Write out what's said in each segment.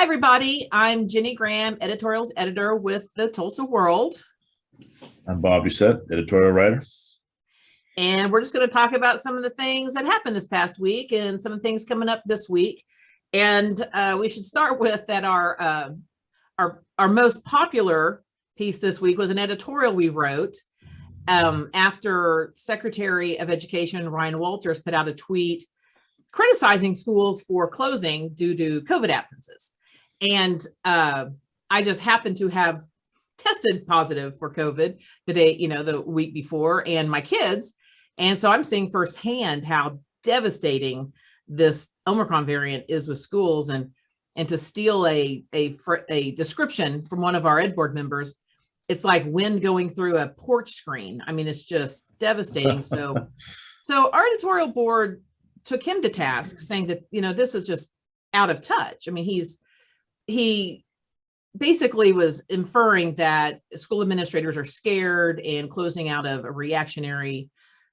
Hi, everybody. I'm Ginnie Graham, editorials editor with the Tulsa World. I'm Bob Doucette, editorial writer. And we're just going to talk about some of the things that happened this past week and some of the things coming up this week. And we should start with that our most popular piece this week was an editorial we wrote after Secretary of Education Ryan Walters put out a tweet criticizing schools for closing due to COVID absences. And I just happened to have tested positive for COVID the week before, and my kids. And so I'm seeing firsthand how devastating this Omicron variant is with schools, and to steal a description from one of our ed board members, it's like wind going through a porch screen. I mean, it's just devastating. So our editorial board took him to task, saying that, this is just out of touch. I mean, he basically was inferring that school administrators are scared and closing out of a reactionary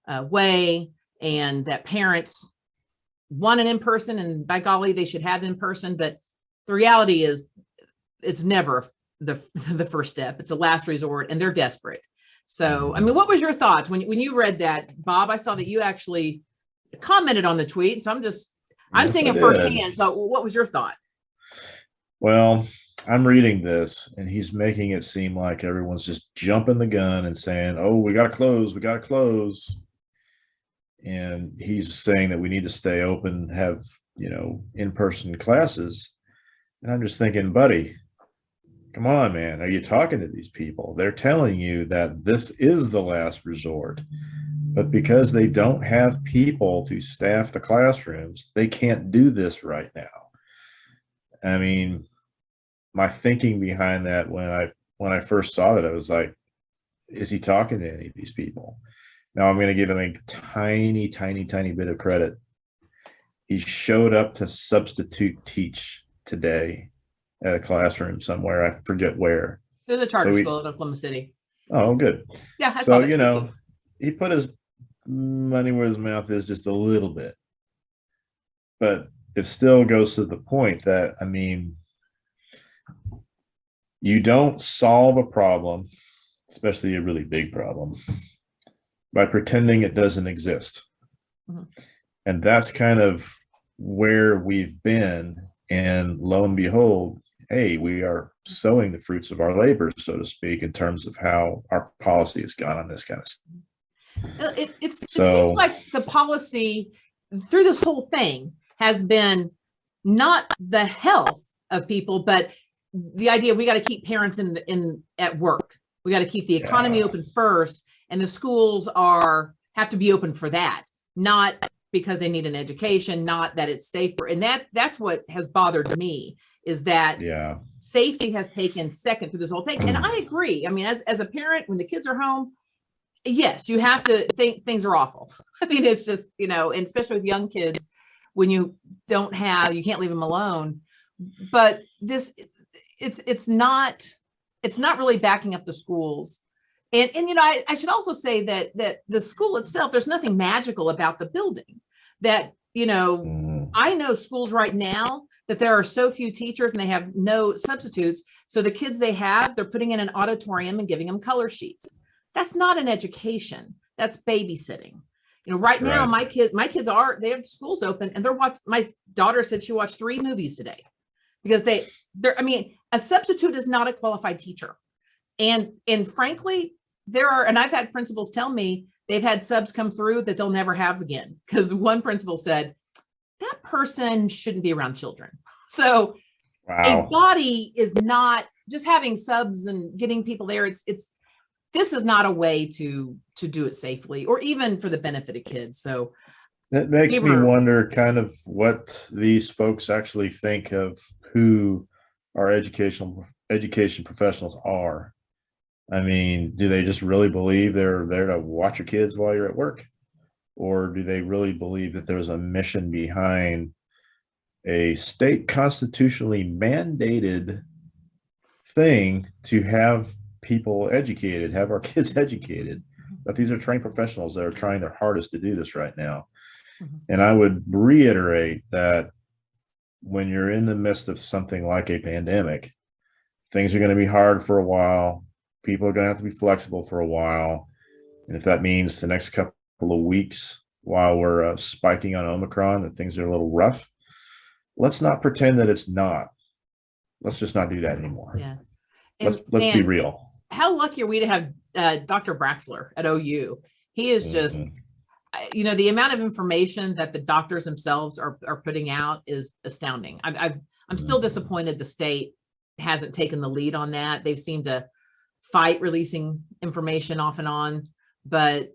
way, and that parents want an in-person, and by golly, they should have in-person. But the reality is it's never the first step. It's a last resort, and they're desperate. So, I mean, what was your thoughts when you read that, Bob? I saw that you actually commented on the tweet. So I'm seeing it firsthand. So what was your thought? Well, I'm reading this, and he's making it seem like everyone's just jumping the gun and saying, oh, we got to close. And he's saying that we need to stay open, have, in-person classes. And I'm just thinking, buddy, come on, man. Are you talking to these people? They're telling you that this is the last resort. But because they don't have people to staff the classrooms, they can't do this right now. I mean, my thinking behind that when I first saw it, I was like, is he talking to any of these people? Now I'm going to give him a tiny bit of credit. He showed up to substitute teach today at a classroom somewhere. I forget where. It was a charter school in Oklahoma City. Oh, good. Yeah. I saw that he put his money where his mouth is just a little bit, but it still goes to the point that, I mean, you don't solve a problem, especially a really big problem, by pretending it doesn't exist. Mm-hmm. And that's kind of where we've been. And lo and behold, hey, we are sowing the fruits of our labor, so to speak, in terms of how our policy has gone on this kind of stuff. It seems like the policy through this whole thing has been not the health of people, but the idea we got to keep parents at work. We got to keep the economy open first, and the schools have to be open for that, not because they need an education, not that it's safer. And that's what has bothered me, is that safety has taken second through this whole thing. And I agree. I mean, as a parent, when the kids are home, yes, you have to think things are awful. I mean, it's just, and especially with young kids, when you can't leave them alone. But it's not really backing up the schools. And I should also say that the school itself, there's nothing magical about the building. That, I know schools right now that there are so few teachers and they have no substitutes. So the kids they're putting in an auditorium and giving them color sheets. That's not an education. That's babysitting. Right now, my kids they have schools open, and my daughter said she watched 3 movies today because a substitute is not a qualified teacher. And frankly, and I've had principals tell me they've had subs come through that they'll never have again, because one principal said that person shouldn't be around children. So a body is not just having subs and getting people there. This is not a way to do it safely, or even for the benefit of kids. So it makes me wonder kind of what these folks actually think of who our education professionals are. I mean, do they just really believe they're there to watch your kids while you're at work? Or do they really believe that there's a mission behind a state constitutionally mandated thing to have people educated, have our kids educated? But these are trained professionals that are trying their hardest to do this right now. Mm-hmm. And I would reiterate that when you're in the midst of something like a pandemic, things are going to be hard for a while. People are going to have to be flexible for a while. And if that means the next couple of weeks while we're spiking on Omicron, that things are a little rough, let's not pretend that it's not. Let's just not do that anymore. Yeah. Let's be real. How lucky are we to have Dr. Braxler at OU? He is just, the amount of information that the doctors themselves are putting out is astounding. I'm still disappointed the state hasn't taken the lead on that. They've seemed to fight releasing information off and on, but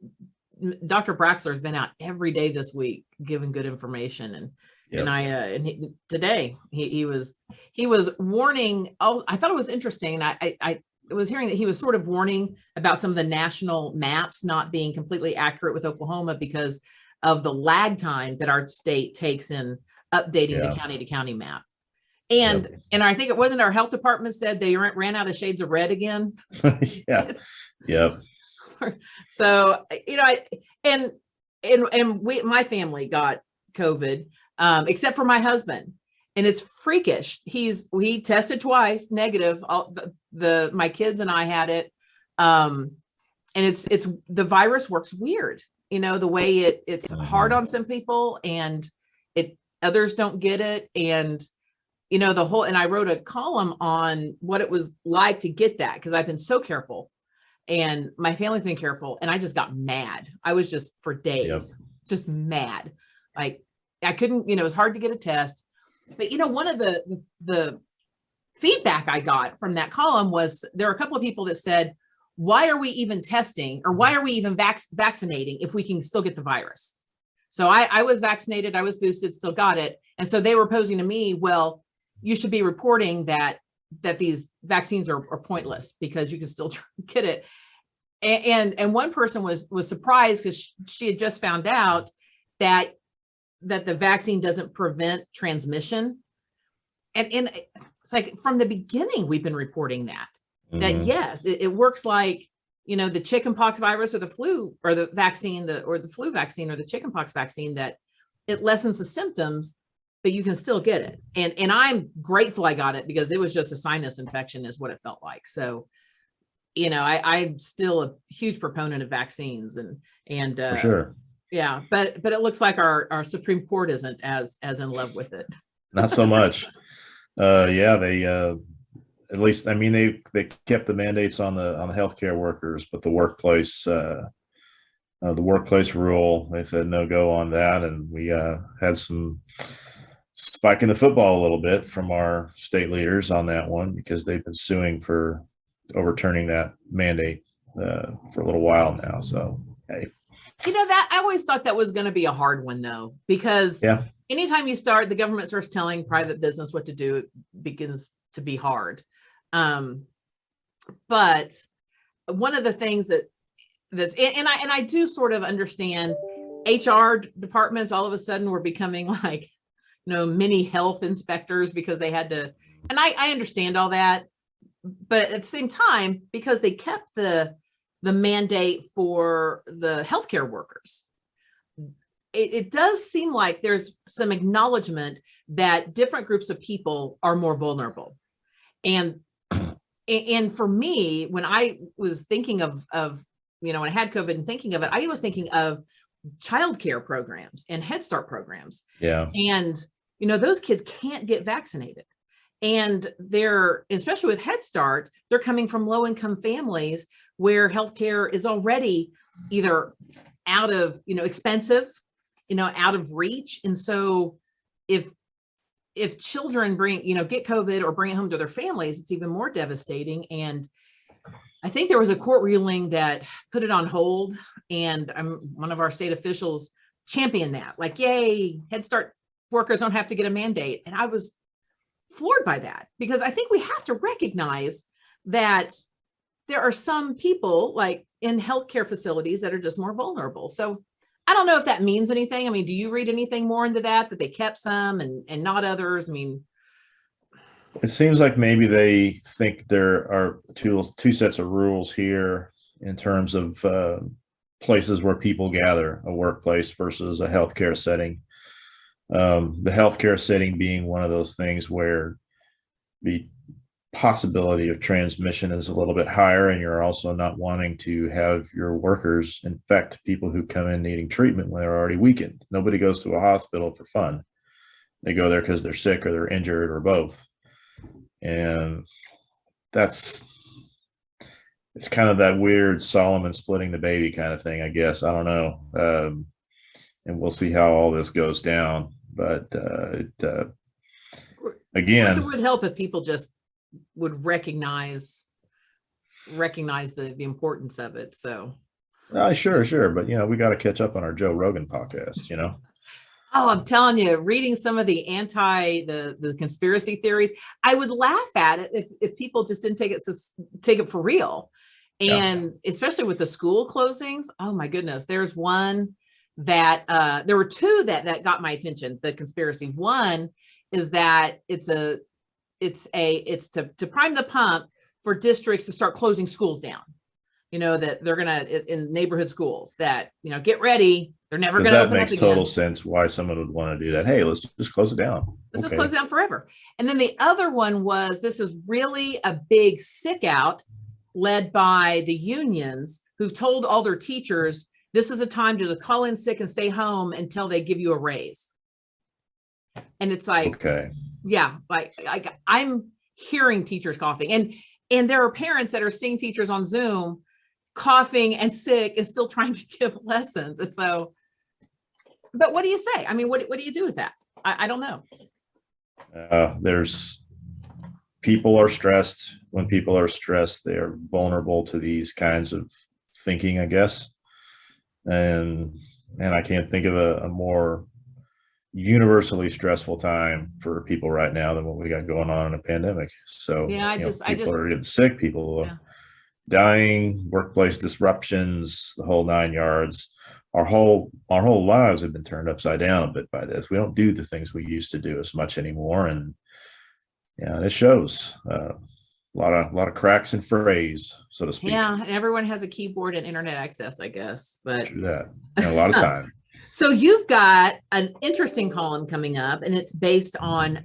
Dr. Braxler has been out every day this week giving good information. And today he was warning. I thought it was interesting. I was hearing that he was sort of warning about some of the national maps not being completely accurate with Oklahoma because of the lag time that our state takes in updating the county to county map. And I think it wasn't our health department said they ran out of shades of red again. So, my family got COVID, except for my husband, and it's freakish. We tested twice negative. My kids and I had it. And it's the virus works weird, the way it's hard on some people and others don't get it. And and I wrote a column on what it was like to get that, because I've been so careful and my family's been careful, and I just got mad. I was just for days, just mad. Like I couldn't, it was hard to get a test. But one of the feedback I got from that column was there are a couple of people that said, why are we even testing, or why are we even vaccinating if we can still get the virus? So I was vaccinated, I was boosted, still got it. And so they were posing to me, well, you should be reporting that these vaccines are pointless because you can still get it. And one person was surprised because she had just found out that the vaccine doesn't prevent transmission. And it's like from the beginning, we've been reporting that yes, it works like, the chickenpox virus or the flu or the vaccine, or the flu vaccine or the chickenpox vaccine, that it lessens the symptoms, but you can still get it. And I'm grateful I got it because it was just a sinus infection is what it felt like. So, I'm still a huge proponent of vaccines and for sure. Yeah, but it looks like our Supreme Court isn't as in love with it. Not so much. They at least, they kept the mandates on the healthcare workers, but the workplace rule, they said no go on that, and we had some spike in the football a little bit from our state leaders on that one because they've been suing for overturning that mandate for a little while now. So hey. That I always thought that was going to be a hard one, though, because anytime the government starts telling private business what to do, it begins to be hard. But one of the things I do sort of understand, HR departments all of a sudden were becoming like, mini health inspectors because they had to, and I understand all that, but at the same time, because they kept the mandate for the healthcare workers, it does seem like there's some acknowledgement that different groups of people are more vulnerable. And for me, when I was thinking of when I had COVID and thinking of it, I was thinking of childcare programs and Head Start programs. Yeah. And, those kids can't get vaccinated. And they're, especially with Head Start, they're coming from low income families where healthcare is already either out of, expensive, out of reach. And so if children get COVID or bring it home to their families, it's even more devastating. And I think there was a court ruling that put it on hold, and one of our state officials championed that, like, yay, Head Start workers don't have to get a mandate. And I was floored by that, because I think we have to recognize that there are some people like in healthcare facilities that are just more vulnerable. So I don't know if that means anything. Do you read anything more into that they kept some and not others? It seems like maybe they think there are two sets of rules here in terms of places where people gather, a workplace versus a healthcare setting. The healthcare setting being one of those things where the possibility of transmission is a little bit higher, and you're also not wanting to have your workers infect people who come in needing treatment when they're already weakened. Nobody goes to a hospital for fun. They go there because they're sick or they're injured or both. And it's kind of that weird Solomon splitting the baby kind of thing, I guess. I don't know. And we'll see how all this goes down. But again, it would help if people just would recognize the importance of it. So sure. But we got to catch up on our Joe Rogan podcast, Oh, I'm telling you, reading some of the the conspiracy theories, I would laugh at it if people just didn't take it for real. And especially with the school closings. Oh my goodness. There's one that there were two that got my attention. The conspiracy one is that it's to prime the pump for districts to start closing schools down. That they're gonna in neighborhood schools that get ready. They're never going to open up again. That makes total sense why someone would want to do that. Hey, let's just close it down. Let's just close it down forever. And then the other one was, this is really a big sick out led by the unions who've told all their teachers, this is a time to call in sick and stay home until they give you a raise. And it's like, okay, yeah, like I'm hearing teachers coughing, and there are parents that are seeing teachers on Zoom coughing and sick and still trying to give lessons. And so, but what do you say? I mean, what do you do with that? I don't know. People are stressed. When people are stressed, they are vulnerable to these kinds of thinking, I guess. And I can't think of a more universally stressful time for people right now than what we got going on in a pandemic. So people are getting sick, people dying, workplace disruptions, the whole 9 yards. Our whole lives have been turned upside down a bit by this. We don't do the things we used to do as much anymore, and it shows. A lot of cracks in phrase, so to speak. Yeah, and everyone has a keyboard and internet access, I guess. But true that. And a lot of time. So you've got an interesting column coming up, and it's based on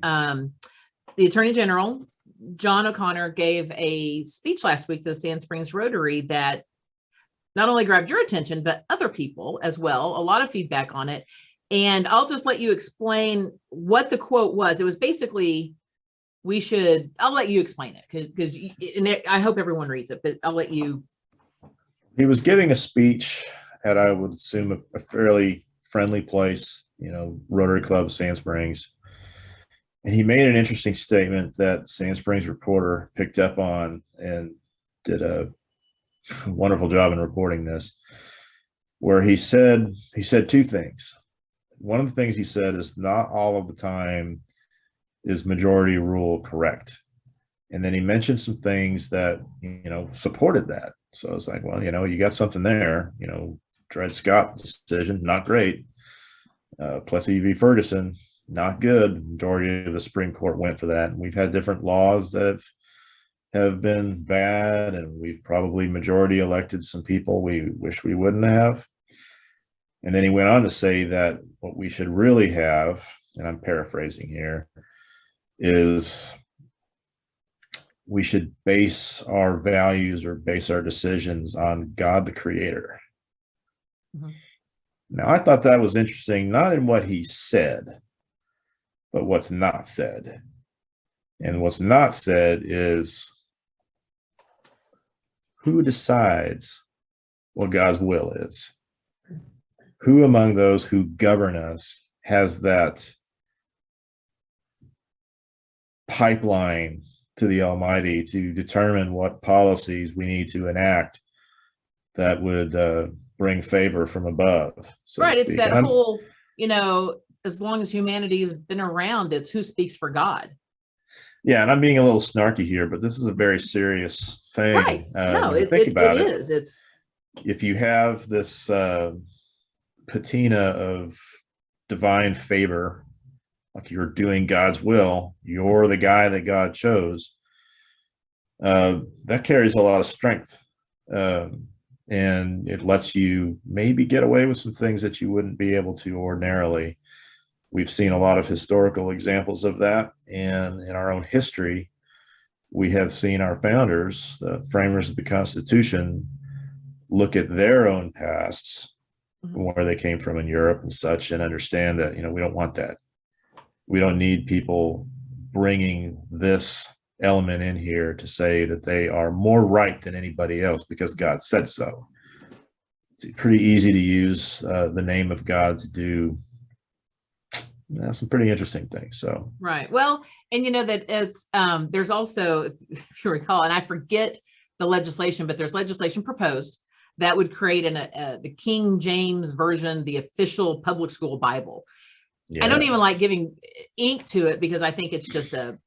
the Attorney General, John O'Connor, gave a speech last week to the Sand Springs Rotary that not only grabbed your attention, but other people as well. A lot of feedback on it. And I'll just let you explain what the quote was. It was basically, I'll let you explain it because I hope everyone reads it, but I'll let you. He was giving a speech at, I would assume, a fairly friendly place, Rotary Club, Sand Springs. And he made an interesting statement that Sand Springs Reporter picked up on and did a wonderful job in reporting this, where he said two things. One of the things he said is not all of the time is majority rule correct. And then he mentioned some things that, supported that. So I was like, well, you got something there, Dred Scott decision, not great. Plessy v. Ferguson, not good. Majority of the Supreme Court went for that. And we've had different laws that have been bad, and we've probably majority elected some people we wish we wouldn't have. And then he went on to say that what we should really have, and I'm paraphrasing here, is we should base our values or base our decisions on God the Creator. Mm-hmm. Now, I thought that was interesting, not in what he said, but what's not said. And what's not said is, who decides what God's will is? Who among those who govern us has that pipeline to the Almighty to determine what policies we need to enact that would bring favor from above? So right. It's that whole, as long as humanity has been around, it's who speaks for God. Yeah, and I'm being a little snarky here, but this is a very serious thing. Right. No, it is. It's if you have this patina of divine favor, like you're doing God's will, you're the guy that God chose. That carries a lot of strength, and it lets you maybe get away with some things that you wouldn't be able to ordinarily. We've seen a lot of historical examples of that. And in our own history, we have seen our founders, the framers of the Constitution, look at their own pasts, where they came from in Europe and such, and understand that, we don't want that. We don't need people bringing this element in here to say that they are more right than anybody else because God said so. It's pretty easy to use the name of God to do some pretty interesting things. So right. Well, and that it's there's also, if you recall, and I forget the legislation, but there's legislation proposed that would create the King James version, the official public school Bible. Yes. I don't even like giving ink to it because I think it's just a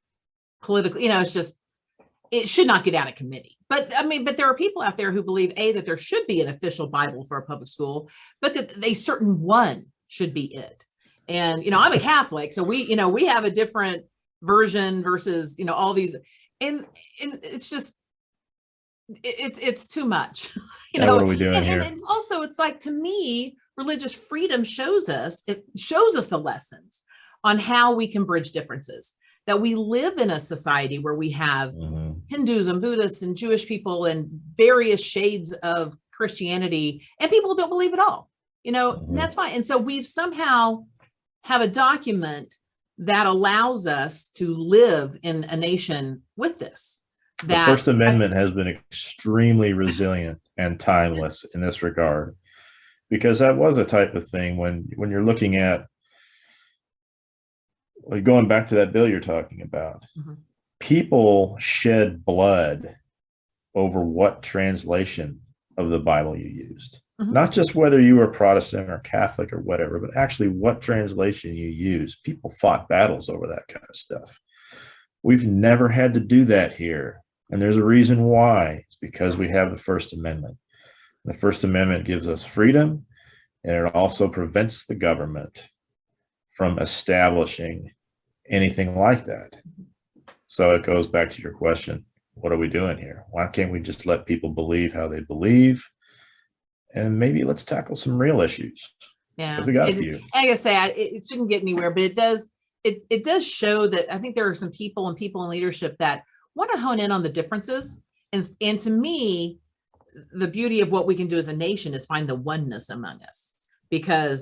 political, it should not get out of committee. But but there are people out there who believe that there should be an official Bible for a public school, but that a certain one should be it. And, I'm a Catholic, so we have a different version versus, all these, and it's just, it's too much, What are we doing here? And it's like, to me, religious freedom shows us the lessons on how we can bridge differences, that we live in a society where we have Hindus and Buddhists and Jewish people and various shades of Christianity, and people don't believe it all, and that's fine. And so we've somehow have a document that allows us to live in a nation with this. The First Amendment has been extremely resilient and timeless in this regard, because that was a type of thing when you're looking at, like, going back to that bill you're talking about, people shed blood over what translation of the Bible you used. Not just whether you were Protestant or Catholic or whatever, but actually what translation you use. People fought battles over that kind of stuff. We've never had to do that here. And there's a reason why. It's because we have the First Amendment. The First Amendment gives us freedom, and it also prevents the government from establishing anything like that. So it goes back to your question, what are we doing here? Why can't we just let people believe how they believe? And maybe let's tackle some real issues. Yeah, we got a few. Like I say, it shouldn't get anywhere, but it does show that I think there are some people in leadership that want to hone in on the differences. And to me, the beauty of what we can do as a nation is find the oneness among us,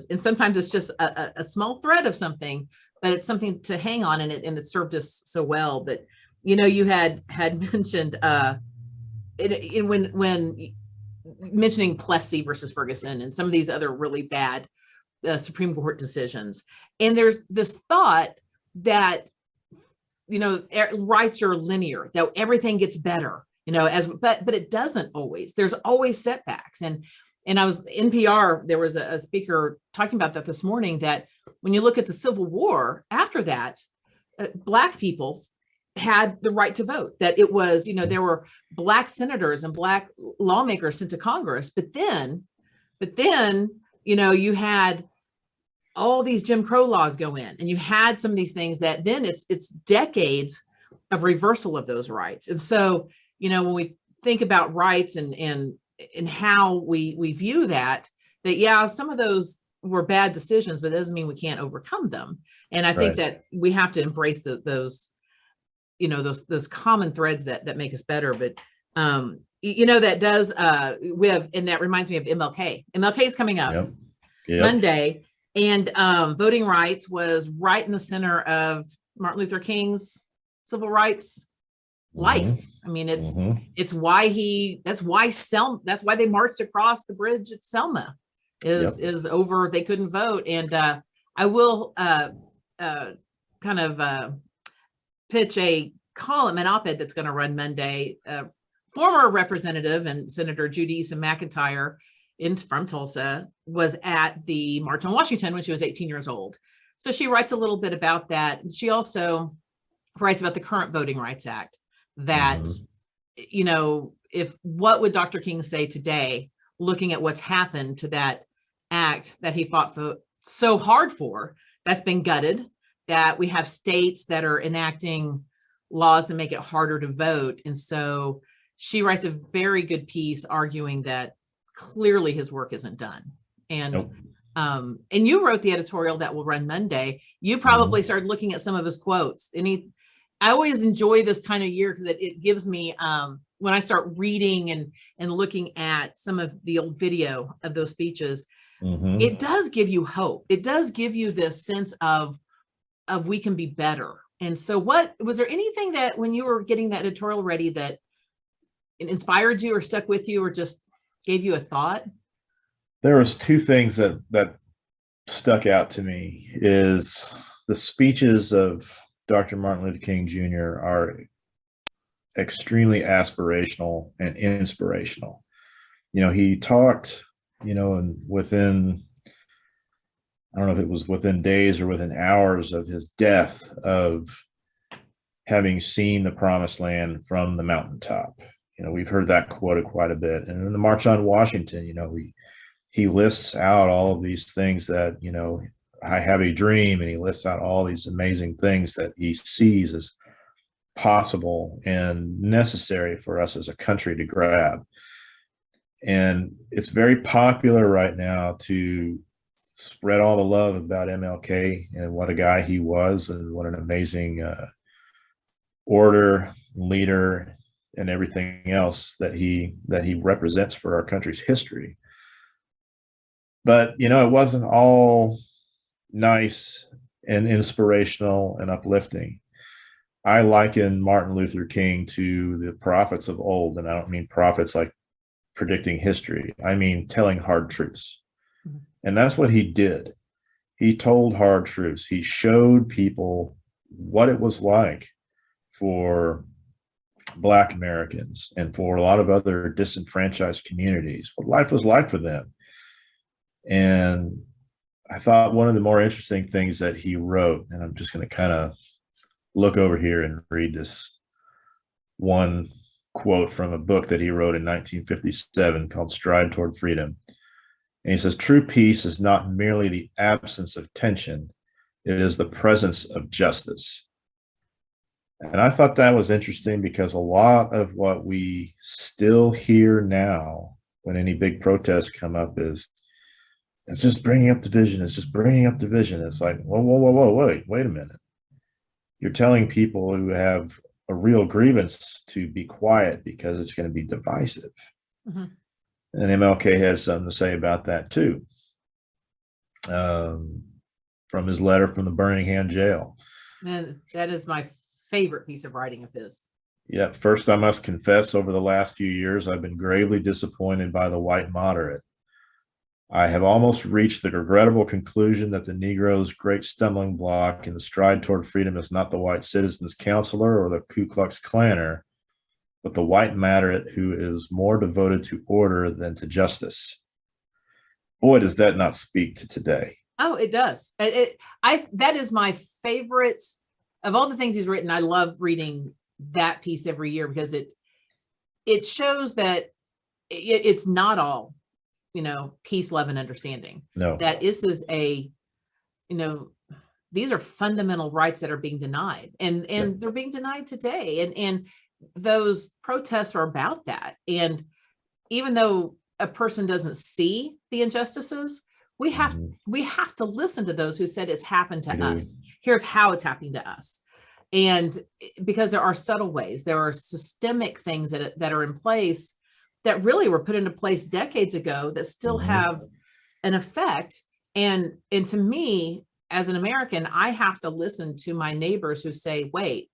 and sometimes it's just a small thread of something, but it's something to hang on, and it served us so well. But you had mentioned when mentioning Plessy versus Ferguson and some of these other really bad Supreme Court decisions. And there's this thought that, rights are linear, that everything gets better, but it doesn't always. There's always setbacks. And I was NPR, there was a speaker talking about that this morning, that when you look at the Civil War, after that, Black people had the right to vote, that it was, there were Black senators and Black lawmakers sent to Congress, but then, you had all these Jim Crow laws go in, and you had some of these things that then it's decades of reversal of those rights. And so, when we think about rights and how we view that, yeah, some of those were bad decisions, but it doesn't mean we can't overcome them. And I think that we have to embrace those common threads that make us better. But that does and that reminds me of MLK. MLK is coming up Monday, and voting rights was right in the center of Martin Luther King's civil rights life. I mean, it's why that's why they marched across the bridge at Selma is over. They couldn't vote. And I will kind of pitch a column, an op-ed that's going to run Monday. Former Representative and Senator Judy Eason McIntyre from Tulsa was at the March on Washington when she was 18 years old. So she writes a little bit about that. She also writes about the current Voting Rights Act, that, if what would Dr. King say today, looking at what's happened to that act that he fought so hard for, that's been gutted, that we have states that are enacting laws to make it harder to vote. And so she writes a very good piece arguing that clearly his work isn't done. And and you wrote the editorial that will run Monday. You probably started looking at some of his quotes. And I always enjoy this time of year because it gives me, when I start reading and looking at some of the old video of those speeches, it does give you hope. It does give you this sense of we can be better. And so was there anything that when you were getting that editorial ready that inspired you or stuck with you or just gave you a thought? There was two things that stuck out to me. Is the speeches of Dr. Martin Luther King Jr. are extremely aspirational and inspirational. You know, he talked, you know, and within, I don't know if it was within days or within hours of his death, of having seen the promised land from the mountaintop. You know, we've heard that quoted quite a bit. And in the March on Washington, you know, he lists out all of these things that, you know, I have a dream, and he lists out all these amazing things that he sees as possible and necessary for us as a country to grab. And it's very popular right now to spread all the love about MLK and what a guy he was and what an amazing orator, leader, and everything else that he represents for our country's history. But, you know, it wasn't all nice and inspirational and uplifting. I liken Martin Luther King to the prophets of old, and I don't mean prophets like predicting history. I mean telling hard truths. And that's what he did. He told hard truths. He showed people what it was like for Black Americans and for a lot of other disenfranchised communities, what life was like for them. And I thought one of the more interesting things that he wrote, and I'm just going to kind of look over here and read this one quote from a book that he wrote in 1957 called Stride Toward Freedom. And he says, "True peace is not merely the absence of tension, it is the presence of justice." And I thought that was interesting because a lot of what we still hear now when any big protests come up is, it's just bringing up division. It's just bringing up division. It's like, whoa, wait a minute. You're telling people who have a real grievance to be quiet because it's going to be divisive. And MLK has something to say about that too. From his letter from the Birmingham jail. Man, that is my favorite piece of writing of his. Yeah, first I must confess, over the last few years, I've been gravely disappointed by the white moderate. I have almost reached the regrettable conclusion that the Negro's great stumbling block in the stride toward freedom is not the white citizen's counselor or the Ku Klux Klanner, but the white moderate who is more devoted to order than to justice. Boy, does that not speak to today. Oh, it does. That is my favorite of all the things he's written. I love reading that piece every year because it shows that it's not all, you know, peace, love, and understanding. No. That this is a, you know, these are fundamental rights that are being denied, and they're being denied today. And those protests are about that. And even though a person doesn't see the injustices, we have to listen to those who said it's happened to us. Here's how it's happening to us. And because there are subtle ways, there are systemic things that are in place that really were put into place decades ago that still have an effect. And to me, as an American, I have to listen to my neighbors who say, wait,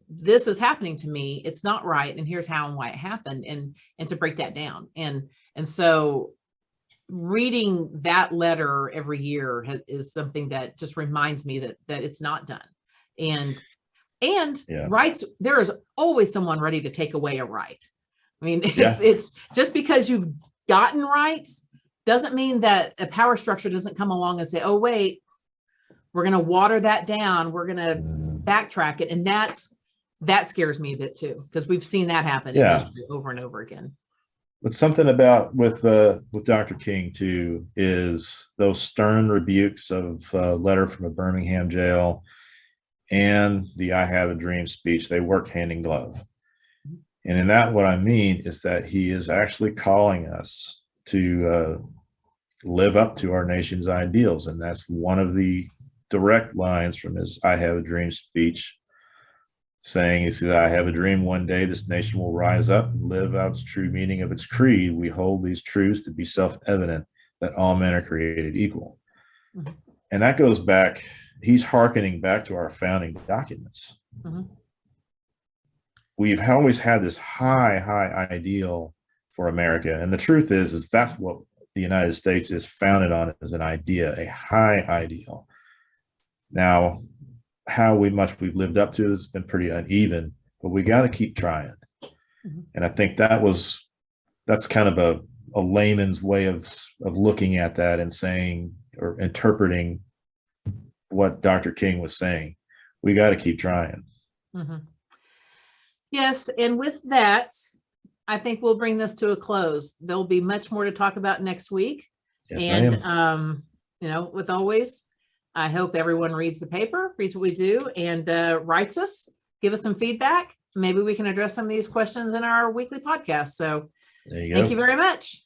this is happening to me. It's not right. And here's how and why it happened, and to break that down. And so reading that letter every year is something that just reminds me that it's not done. And rights, there is always someone ready to take away a right. I mean, it's just because you've gotten rights doesn't mean that a power structure doesn't come along and say, oh, wait, we're going to water that down. We're going to backtrack it. And that scares me a bit too, because we've seen that happen in history over and over again. But something about with Dr. King too is those stern rebukes of letter from a Birmingham jail and the I Have a Dream speech. They work hand in glove. And in that, what I mean is that he is actually calling us to live up to our nation's ideals. And that's one of the direct lines from his I Have a Dream speech, saying, he said, I have a dream one day this nation will rise up and live out its true meaning of its creed. We hold these truths to be self-evident, that all men are created equal. Mhm. And that goes back, he's hearkening back to our founding documents. Mhm. We've always had this high ideal for America. And the truth is that's what the United States is founded on, as an idea, a high ideal. Now, how much we've lived up to has been pretty uneven, but we got to keep trying. Mhm. And I think that's kind of a layman's way of looking at that and saying, or interpreting what Dr. King was saying. We got to keep trying. Mhm. Yes, and with that, I think we'll bring this to a close. There'll be much more to talk about next week. Yes, And ma'am. with always, I hope everyone reads the paper, reads what we do, and writes us, give us some feedback. Maybe we can address some of these questions in our weekly podcast. So There you go. thank you very much.